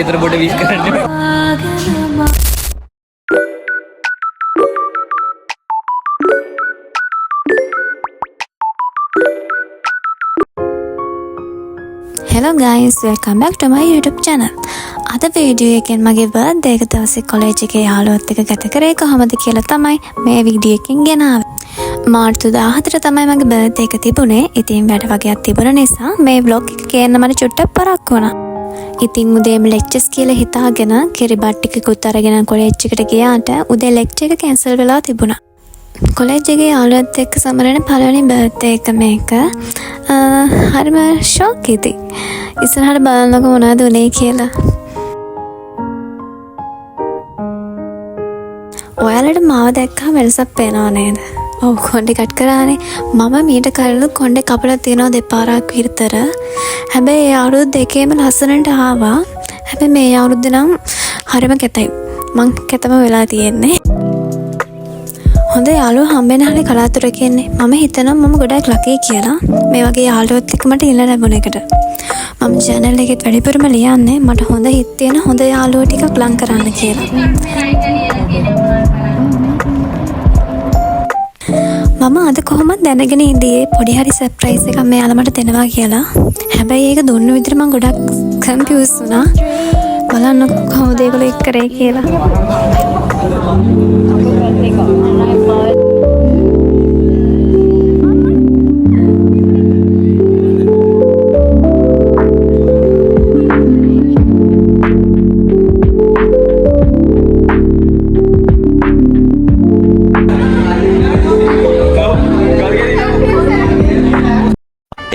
इधर बोटे विश करने Hello guys, welcome back to my YouTube channel. අද වීඩියෝ එකෙන් මගේ බර්ත්ඩේ එක දවසේ කොලෙජ් එකේ යාළුවොත් එක්ක ගත කරේ කොහොමද කියලා තමයි මේ වීඩියෝ එකෙන් ගෙනාවේ. මාර්තු 14 තමයි මගේ බර්ත්ඩේ එක තිබුණේ. ඉතින් වැඩ වගේක් තිබුණ නිසා මේ vlog එක කියන්න මට චුට්ටක් පරක්කු වුණා. ඉතින් උදේම ලෙක්චර්ස් කියලා හිතාගෙන කිරිබත් ටිකකුත් අරගෙන කොලෙජ් එකට ගියාට උදේ ලෙක්චර් එක කැන්සල් වෙලා තිබුණා. කොලෙජ් එකේ යාළුවොත් එක්ක සමරන පළවෙනි බර්ත්ඩේ එක මේක. හරිම ෂොක් ඉතින්. ඉස්සරහට බලන්නකො මොනවද උනේ කියලා. ඔයාලට මාව දැක්කම වෙනසක් පේනව නේද? ඔව් කොණ්ඩේ කට් කරානේ. මම මීට කලින් කොණ්ඩේ කපලා තියෙනවා දෙපාරක් විතර. හැබැයි ඒ අවුරුදු දෙකේම ලස්සනට ආවා. හැබැයි මේ අවුරුද්ද නම් හරිම කැතයි. මං කැතම වෙලා තියෙන්නේ. හොඳ යාළුවෝ හම්බෙන්න හරිය කලාතුරකින් ඉන්නේ. මම හිතනවා මම ගොඩක් ලකී කියලා. මේ වගේ යාළුවොත් එක්ක මට ඉන්න ලැබුණ එකට. මම channel එකෙත් වැඩිපුරම ලියන්නේ මට හොඳ හිත තියෙන හොඳ යාළුවෝ ටිකක් ලං කරන්න කියලා. මම අද කොහොමද දැනගෙන ඉඳියේ පොඩි හරි සර්ප්‍රයිස් එකක් මෙයාලා මට දෙනවා කියලා. හැබැයි ඒක දුන්න විදිහට මම ගොඩක් කන්ෆියුස් වුණා. බලන්න කොහොමද ඒගොල්ලෝ එක් කරේ කියලා.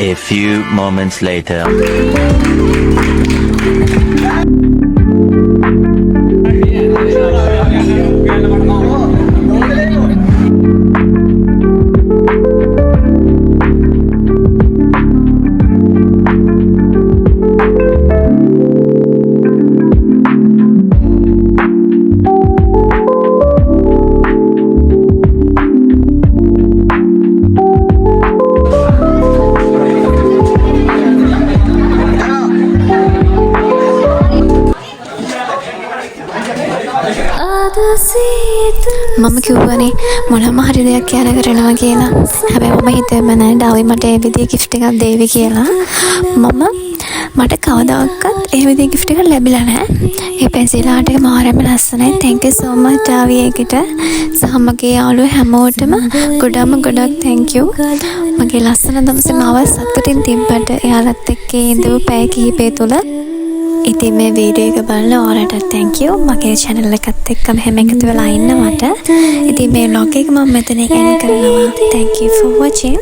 A few moments later. මම කිව්වනේ මොනම හරි දෙයක් කියන කරනවා කියලා. හැබැයි මම හිතුවේම නෑ ඩාවි මට ඒ විදිහේ gift එකක් දෙවි කියලා. මට කවදාවත් ඒ විදිහේ gift එකක් ලැබිලා නෑ. ඒ පෙන්සිල් ආර්ට් එක මාරම ලස්සනයි. thank you so much ඩාවි ඒකට. සහ මගේ යාළුවෝ හැමෝටම ගොඩක් thank you. මගේ ලස්සන දවසේ මාව සතුටින් තිබ්බට එයාලත් එක්ක ඉඳපු පැය කිහිපය තුල ඉතින් මේ වීඩියෝ එක බලලා ඔයාලට thank you. මගේ channel එකත් එක්ක මෙහෙම එකතු වෙලා ඉන්නවට. ඉතින් මේ vlog එක මම මෙතන end කරනවා. Thank you for watching.